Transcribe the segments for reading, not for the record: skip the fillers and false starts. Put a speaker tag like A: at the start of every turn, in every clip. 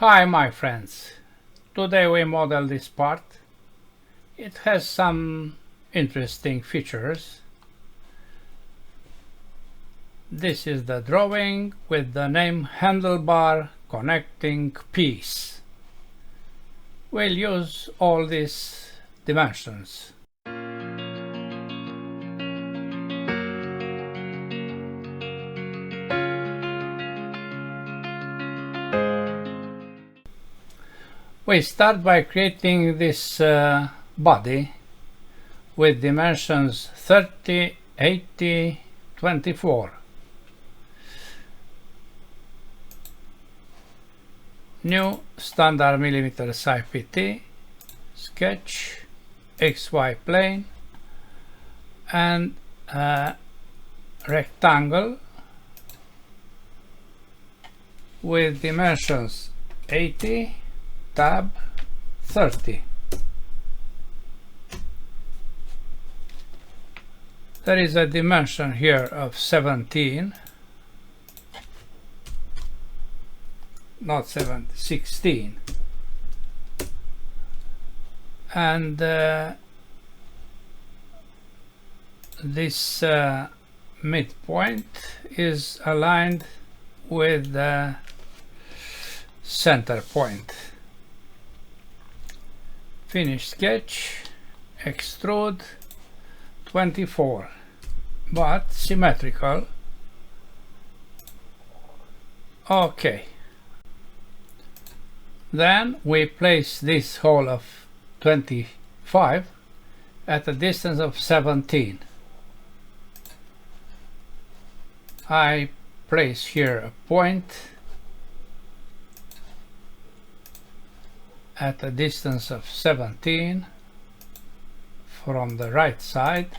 A: Hi my friends, today we model this part. It has some interesting features. This is the drawing with the name handlebar connecting piece. We'll use all these dimensions. We start by creating this body with dimensions 30, 80, 24. New standard millimeters IPT, sketch, XY plane, and a rectangle with dimensions 80, tab 30. There is a dimension here of 17, not 7, 16, and this midpoint is aligned with the center point. Finish sketch, extrude 24, but symmetrical. Okay. Then we place this hole of 25 at a distance of 17. I place here a point at a distance of 17 from the right side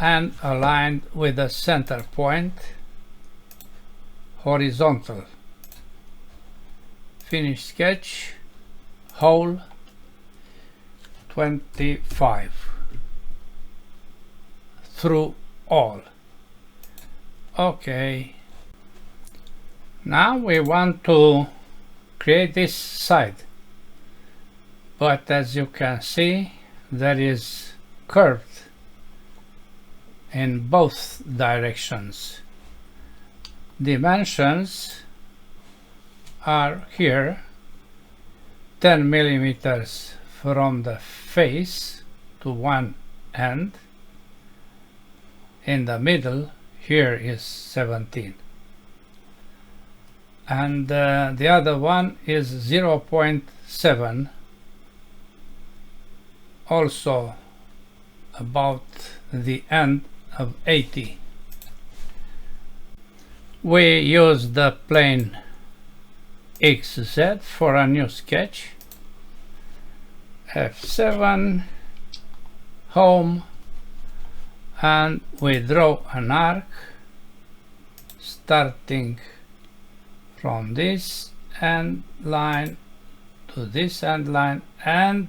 A: and aligned with the center point horizontal. Finish sketch, hole 25 through all. Okay, now we want to create this side, but as you can see, that is curved in both directions. Dimensions are here 10 millimeters from the face to one end. In the middle here is 17. And the other one is 0.7, also about the end of 80. We use the plane XZ for a new sketch. F7, home, and we draw an arc starting from this end line to this end line and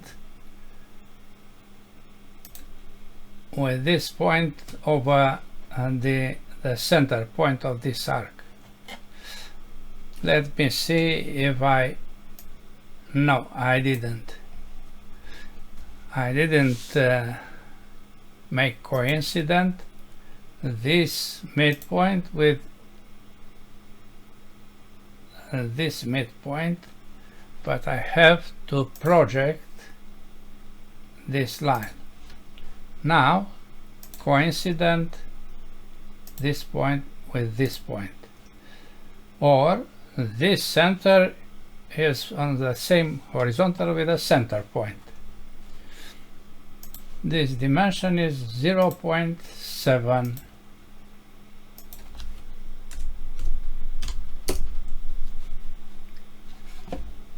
A: with this point over the center point of this arc. Let me see if no, I didn't make coincident this midpoint with this midpoint, but I have to project this line. Now coincident this point with this point, or this center is on the same horizontal with a center point. This dimension is 0.7.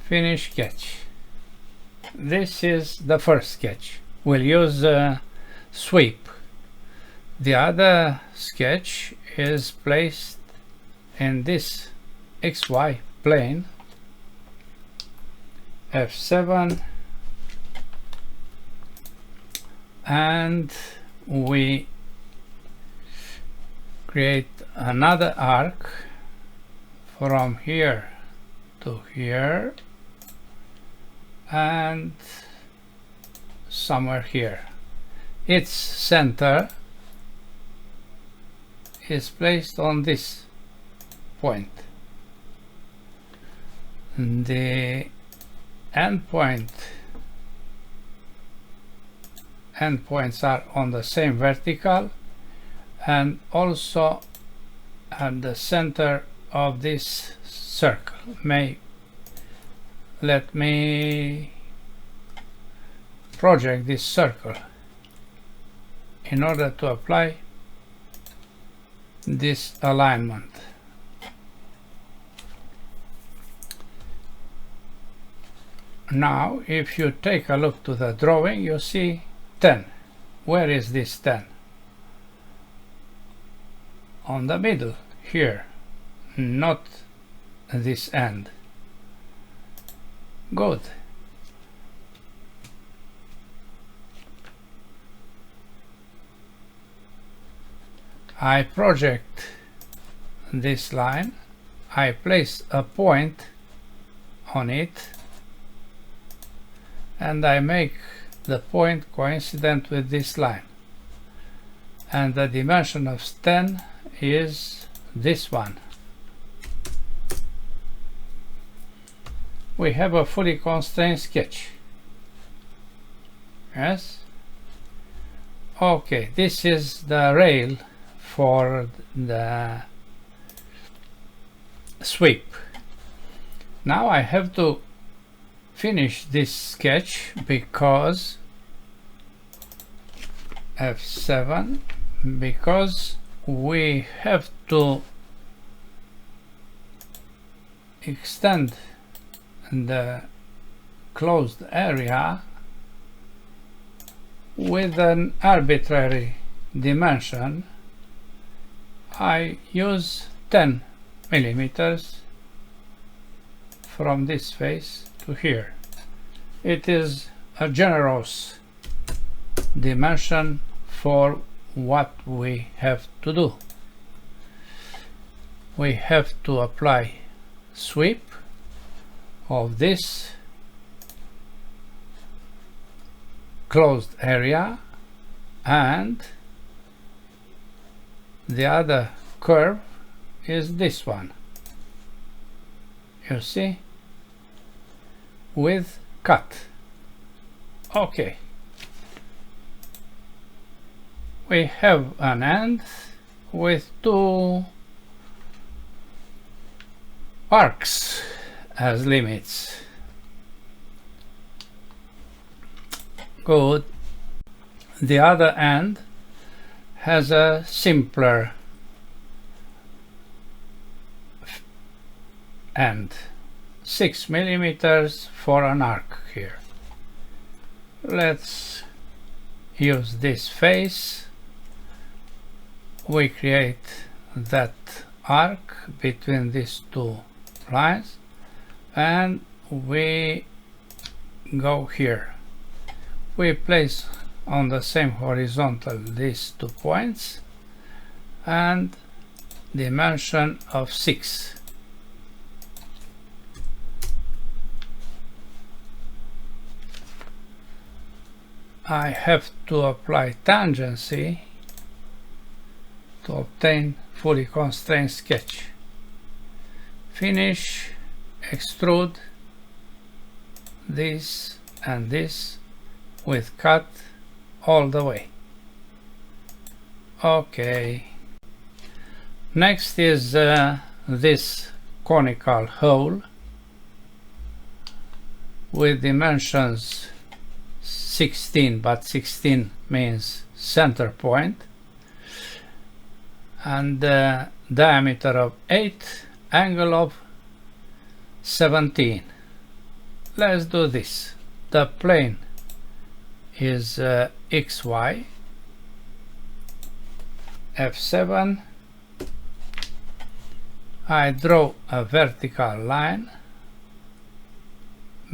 A: Finish sketch. This is the first sketch. We'll use sweep. The other sketch is placed in this XY plane. F7, and we create another arc from here to here and somewhere here. Its center is placed on this point. The endpoints are on the same vertical and also at the center of this circle. Let me project this circle in order to apply this alignment. Now if you take a look to the drawing, you see 10. Where is this 10? On the middle here, not this end. Good. I project this line, I place a point on it, and I make the point coincident with this line, and the dimension of 10 is this one. We have a fully constrained sketch. Yes? Okay, this is the rail for the sweep. Now I have to finish this sketch because F7, because we have to extend the closed area with an arbitrary dimension. I use 10 millimeters from this face to here. It is a generous dimension for what we have to do. We have to apply sweep of this closed area, and the other curve is this one, you see, with cut. Okay, we have an end with two arcs as limits. Good. The other end has a simpler end, 6 millimeters for an arc here. Let's use this face. We create that arc between these two lines, and we go here. We place on the same horizontal these 2 points and dimension of 6. I have to apply tangency to obtain fully constrained sketch. Finish, extrude this and this with cut all the way. Okay. Next is this conical hole with dimensions 16, but 16 means center point, and diameter of 8, angle of 17. Let's do this. The plane is XY, F7. I draw a vertical line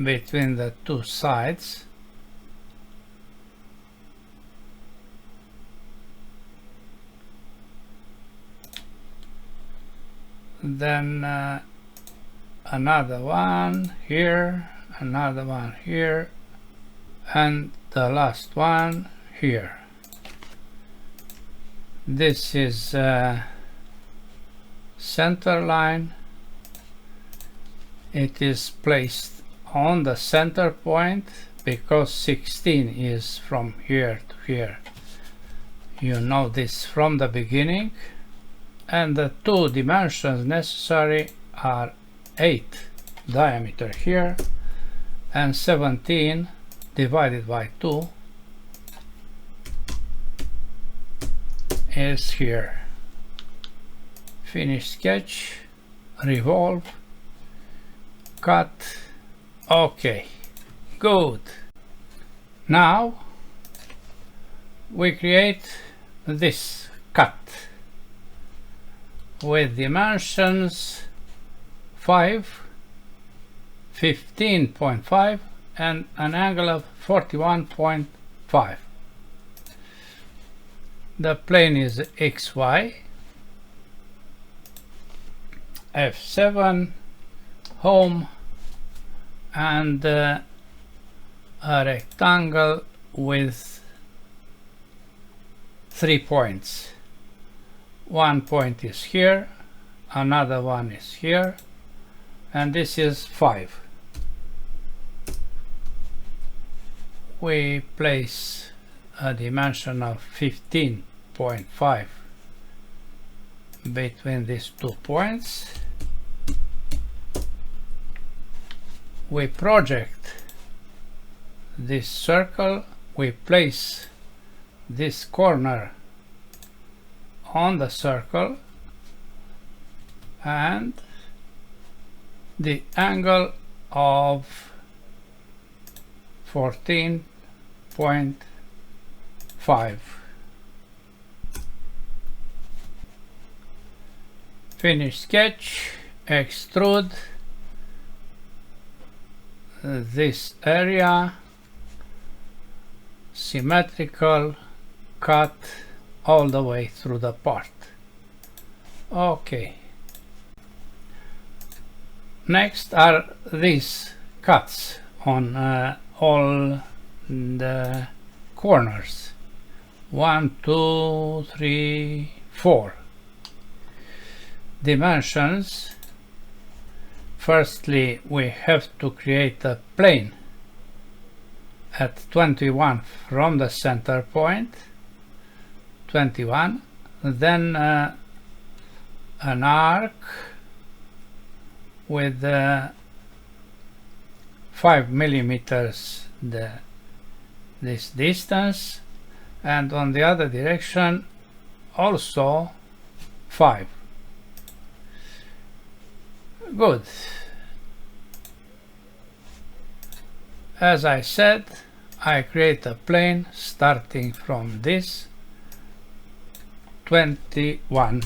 A: between the two sides. Then another one here, another one here, and the last one here. This is center line. It is placed on the center point because 16 is from here to here. You know this from the beginning, and the two dimensions necessary are 8 diameter here and 17 divided by 2 is here. Finish sketch, revolve, cut. Okay, good. Now we create this cut with dimensions 5, 15.5 and an angle of 41.5. The plane is XY, F7, home, and a rectangle with 3 points. One point is here, another one is here, and this is 5. We place a dimension of 15.5 between these 2 points. We project this circle, we place this corner on the circle, and the angle of 14.5. Finish sketch, extrude this area, symmetrical, cut all the way through the part. Okay. Next are these cuts on all the corners. 1, 2, 3, 4. Dimensions. Firstly, we have to create a plane at 21 from the center point, 21, then an arc with 5 millimeters this distance, and on the other direction also 5. Good. As I said, I create a plane starting from this 21.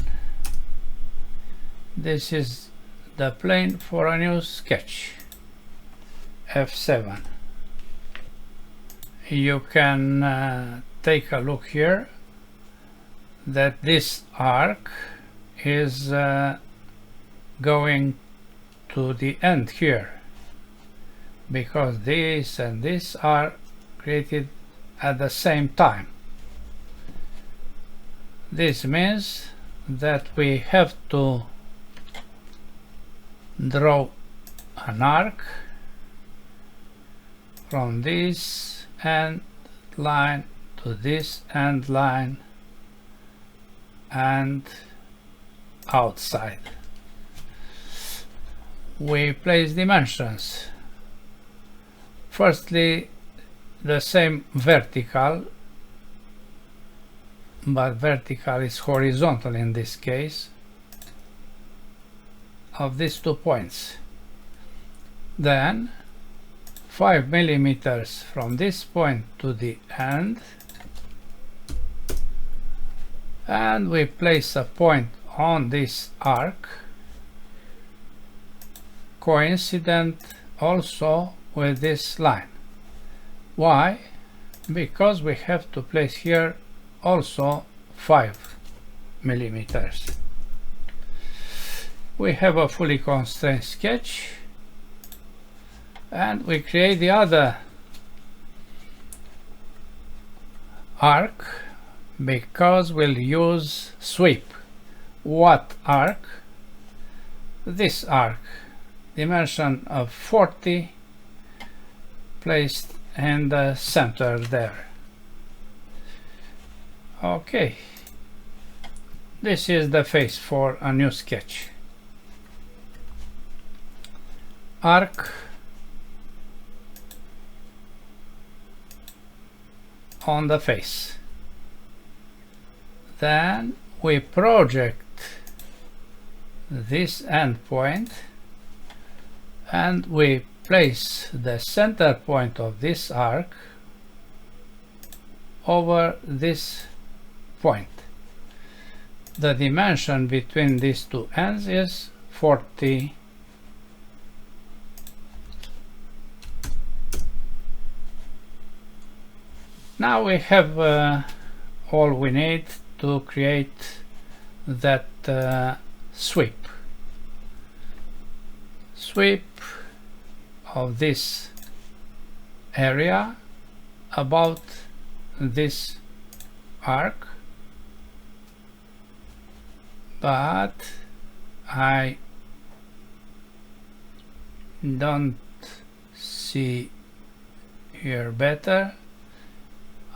A: This is the plane for a new sketch. F7. You can take a look here that this arc is going to the end here, because this and this are created at the same time. This means that we have to draw an arc from this end line to this end line and outside. We place dimensions. Firstly, the same vertical, but vertical is horizontal in this case, of these 2 points. Then 5 millimeters from this point to the end, and we place a point on this arc coincident also with this line. Why? Because we have to place here also 5 millimeters. we have a fully constrained sketch, and we create the other arc because we'll use sweep. What arc? This arc, dimension of 40, placed in the center there. Okay, this is the face for a new sketch. Arc on the face. Then we project this endpoint and we place the center point of this arc over this point. The dimension between these two ends is 40. Now we have all we need to create that sweep of this area about this arc, but I don't see here better.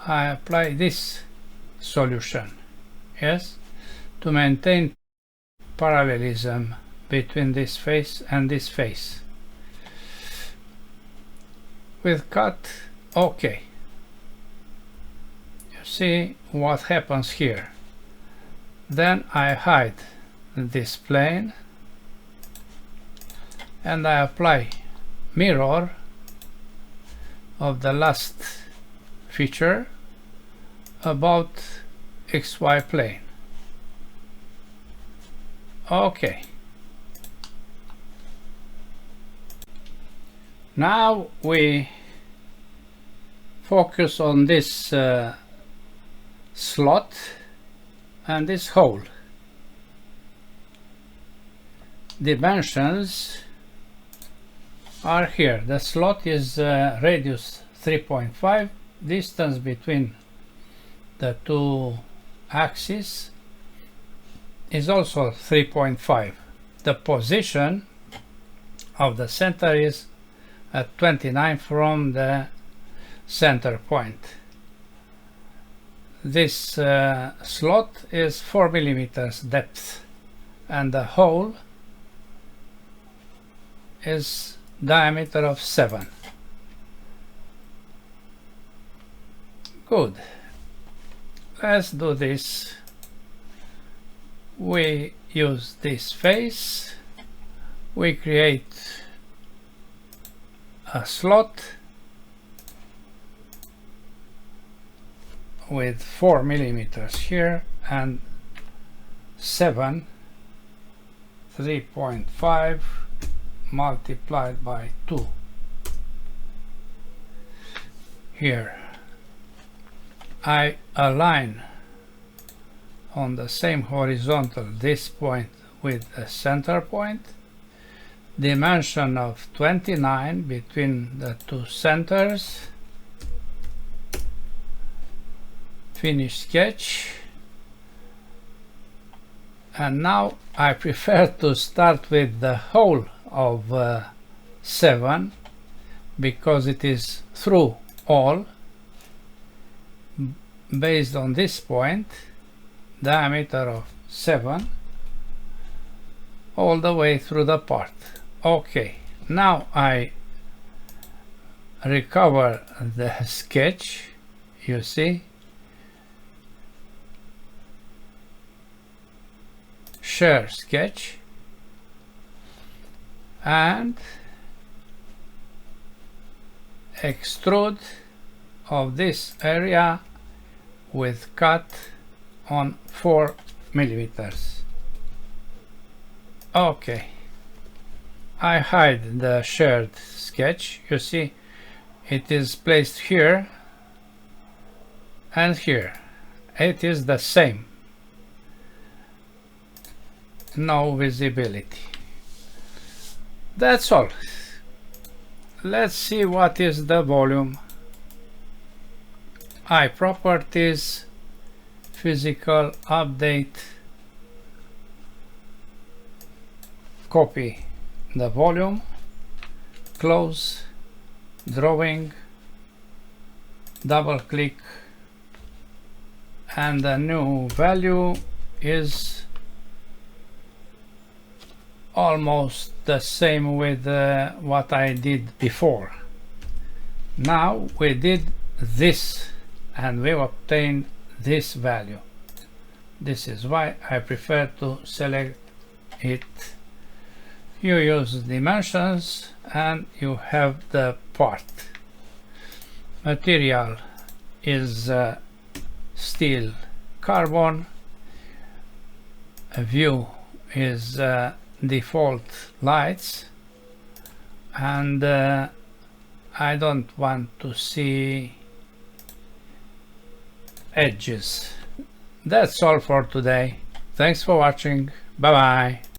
A: I apply this solution, yes, to maintain parallelism between this face and this face. With cut, okay. You see what happens here. Then I hide this plane and I apply mirror of the last feature about XY plane. Okay. Now we focus on this slot and this hole. Dimensions are here. The slot is radius 3.5, distance between the two axes is also 3.5. The position of the center is at 29 from the center point. This slot is 4 millimeters depth and the hole is diameter of 7. Good. Let's do this. We use this face. We create a slot with 4 millimeters here and 7, 3.5 multiplied by 2 here. I align on the same horizontal this point with a center point, dimension of 29 between the two centers, finish sketch, and now I prefer to start with the whole of 7 because it is through all based on this point, diameter of 7 all the way through the part. Okay, now I recover the sketch, you see, share sketch, and extrude of this area with cut on 4 millimeters. Okay, I hide the shared sketch. You see it is placed here and here. It is the same. No visibility. That's all. Let's see what is the volume. Properties, physical update, copy the volume, close, drawing, double click, and the new value is almost the same with what I did before. Now we did this and we obtained this value. This is why I prefer to select it. You use dimensions and you have the part. Material is steel carbon. A view is default lights, and I don't want to see edges. That's all for today. Thanks for watching. Bye bye.